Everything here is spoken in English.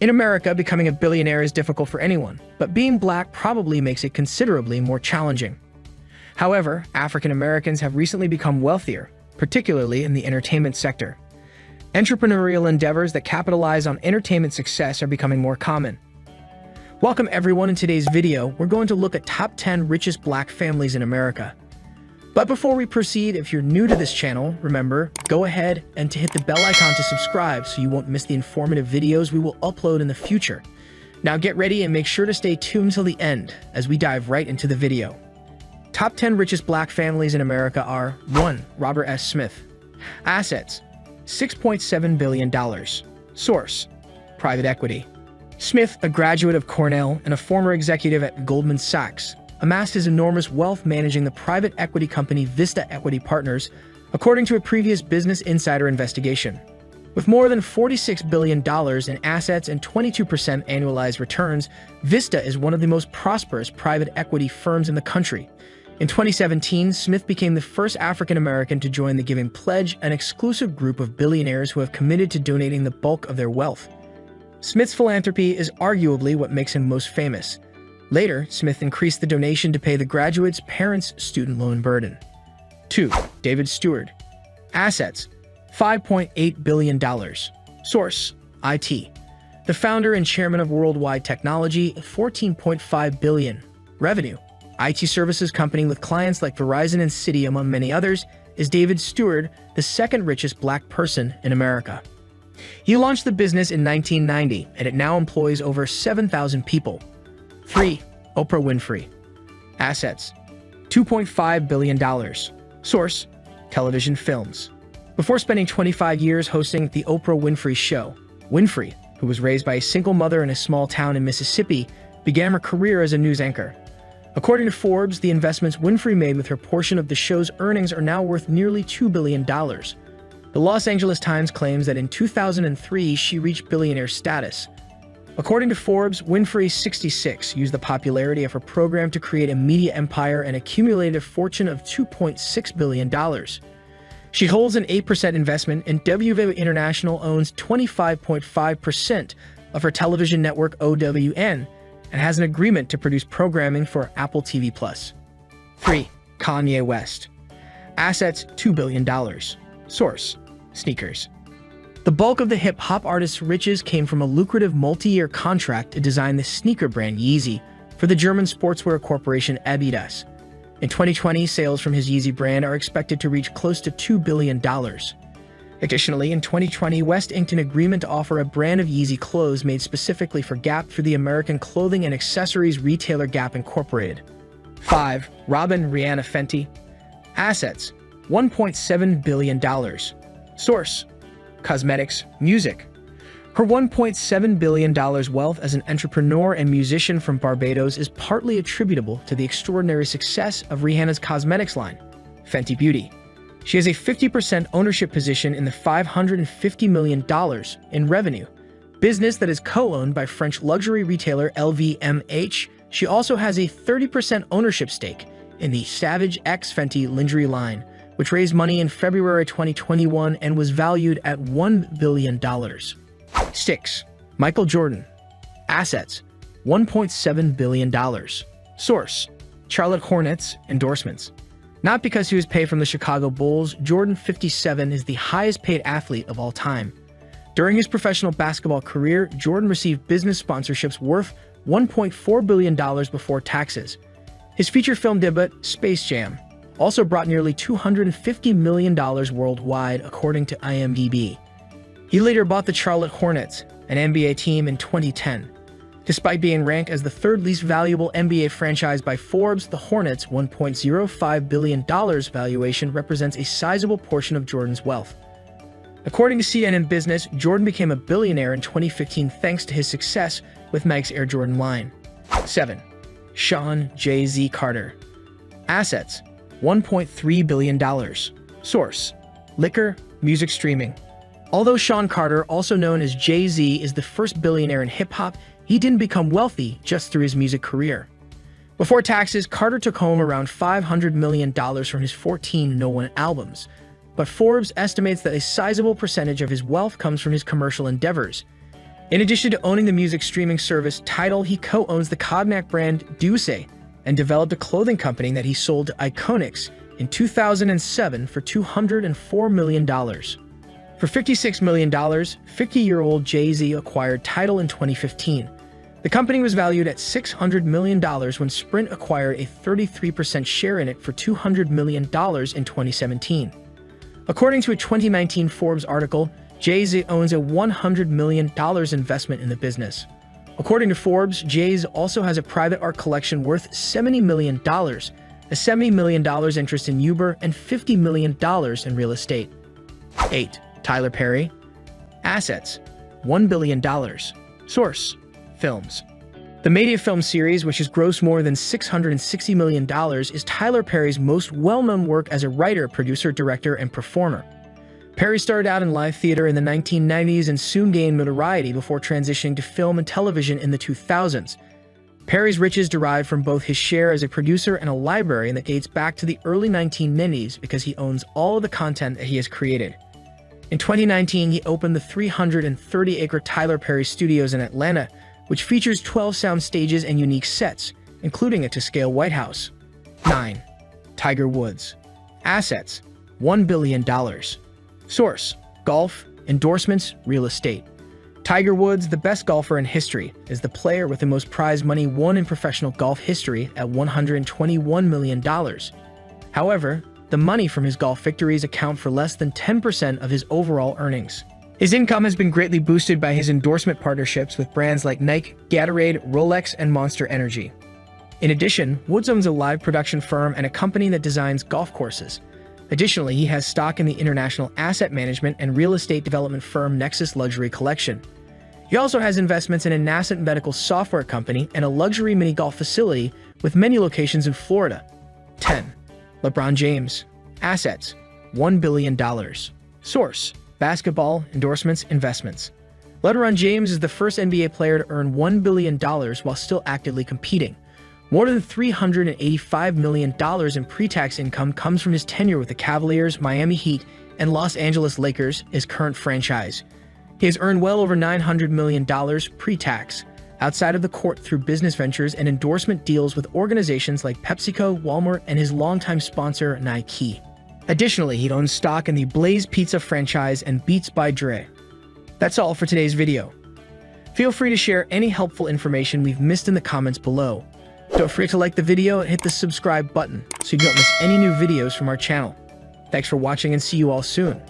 In America, becoming a billionaire is difficult for anyone, but being black probably makes it considerably more challenging. However, African Americans have recently become wealthier, particularly in the entertainment sector. Entrepreneurial endeavors that capitalize on entertainment success are becoming more common. Welcome everyone. In today's video, we're going to look at top 10 richest black families in America. But before we proceed, if you're new to this channel, remember, go ahead and hit the bell icon to subscribe so you won't miss the informative videos we will upload in the future. Now get ready and make sure to stay tuned till the end as we dive right into the video. Top 10 richest black families in America are 1. Robert S. Smith. Assets: $6.7 billion. Source: private equity. Smith, a graduate of Cornell and a former executive at Goldman Sachs, amassed his enormous wealth managing the private equity company Vista Equity Partners, according to a previous Business Insider investigation. With more than $46 billion in assets and 22% annualized returns, Vista is one of the most prosperous private equity firms in the country. In 2017, Smith became the first African American to join the Giving Pledge, an exclusive group of billionaires who have committed to donating the bulk of their wealth. Smith's philanthropy is arguably what makes him most famous. Later, Smith increased the donation to pay the graduate's parents' student loan burden. 2. David Stewart. Assets: $5.8 billion. Source: IT. The founder and chairman of Worldwide Technology, $14.5 billion. Revenue: IT services company with clients like Verizon and Citi among many others, is David Stewart, the second richest black person in America. He launched the business in 1990, and it now employs over 7,000 people. 3. Oprah Winfrey. Assets: $2.5 billion. Source: television films. Before spending 25 years hosting The Oprah Winfrey Show, Winfrey, who was raised by a single mother in a small town in Mississippi, began her career as a news anchor. According to Forbes, the investments Winfrey made with her portion of the show's earnings are now worth nearly $2 billion. The Los Angeles Times claims that in 2003, she reached billionaire status. According to Forbes, Winfrey, 66, used the popularity of her program to create a media empire and accumulated a fortune of $2.6 billion. She holds an 8% investment, and WV International owns 25.5% of her television network OWN and has an agreement to produce programming for Apple TV+. 3. Kanye West. Assets: $2 billion. Source: sneakers. The bulk of the hip-hop artist's riches came from a lucrative multi-year contract to design the sneaker brand Yeezy for the German sportswear corporation Adidas. In 2020, sales from his Yeezy brand are expected to reach close to $2 billion. Additionally, in 2020, West inked an agreement to offer a brand of Yeezy clothes made specifically for Gap through the American clothing and accessories retailer Gap Incorporated. 5. Robin Rihanna Fenty. Assets: $1.7 billion. Source: cosmetics, music. Her $1.7 billion wealth as an entrepreneur and musician from Barbados is partly attributable to the extraordinary success of Rihanna's cosmetics line, Fenty Beauty. She has a 50% ownership position in the $550 million in revenue business that is co-owned by French luxury retailer LVMH. She also has a 30% ownership stake in the Savage X Fenty lingerie line, which raised money in February 2021 and was valued at $1 billion. 6. Michael Jordan. Assets: $1.7 billion. Source: Charlotte Hornets endorsements. Not because he was paid from the Chicago Bulls, Jordan, 57, is the highest paid athlete of all time. During his professional basketball career, Jordan received business sponsorships worth $1.4 billion before taxes. His feature film debut, Space Jam, also brought nearly $250 million worldwide, according to IMDb. He later bought the Charlotte Hornets, an NBA team, in 2010. Despite being ranked as the third least valuable NBA franchise by Forbes, the Hornets' $1.05 billion valuation represents a sizable portion of Jordan's wealth. According to CNN Business, Jordan became a billionaire in 2015 thanks to his success with Nike's Air Jordan line. 7. Sean Jay-Z Carter. Assets: $1.3 billion. Source: liquor, music streaming. Although Sean Carter, also known as Jay-Z, is the first billionaire in hip-hop, he didn't become wealthy just through his music career. Before taxes, Carter took home around $500 million from his 14 no-one albums, but Forbes estimates that a sizable percentage of his wealth comes from his commercial endeavors. In addition to owning the music streaming service Tidal, he co-owns the cognac brand Douce and developed a clothing company that he sold to Iconics in 2007 for $204 million. For $56 million, 50-year-old Jay-Z acquired Tidal in 2015. The company was valued at $600 million when Sprint acquired a 33% share in it for $200 million in 2017. According to a 2019 Forbes article, Jay-Z owns a $100 million investment in the business. According to Forbes, Jay-Z also has a private art collection worth $70 million, a $70 million interest in Uber, and $50 million in real estate. 8. Tyler Perry. Assets: $1 billion. Source: Films. The Media film series, which has grossed more than $660 million, is Tyler Perry's most well-known work as a writer, producer, director, and performer. Perry started out in live theater in the 1990s and soon gained notoriety before transitioning to film and television in the 2000s. Perry's riches derive from both his share as a producer and a library that dates back to the early 1990s because he owns all of the content that he has created. In 2019, he opened the 330-acre Tyler Perry Studios in Atlanta, which features 12 sound stages and unique sets, including a to-scale White House. 9. Tiger Woods. Assets: $1 billion. Source: Golf, endorsements, real estate. Tiger Woods, the best golfer in history, is the player with the most prize money won in professional golf history at $121 million. However, the money from his golf victories account for less than 10% of his overall earnings. His income has been greatly boosted by his endorsement partnerships with brands like Nike, Gatorade, Rolex, and Monster Energy. In addition, Woods owns a live production firm and a company that designs golf courses. Additionally, he has stock in the international asset management and real estate development firm Nexus Luxury Collection. He also has investments in a nascent medical software company and a luxury mini-golf facility with many locations in Florida. 10. LeBron James. Assets: $1 billion. Source: Basketball, endorsements, investments. LeBron James is the first NBA player to earn $1 billion while still actively competing. More than $385 million in pre-tax income comes from his tenure with the Cavaliers, Miami Heat, and Los Angeles Lakers, his current franchise. He has earned well over $900 million pre-tax outside of the court through business ventures and endorsement deals with organizations like PepsiCo, Walmart, and his longtime sponsor, Nike. Additionally, he owns stock in the Blaze Pizza franchise and Beats by Dre. That's all for today's video. Feel free to share any helpful information we've missed in the comments below. Don't forget to like the video and hit the subscribe button so you don't miss any new videos from our channel. Thanks for watching and see you all soon.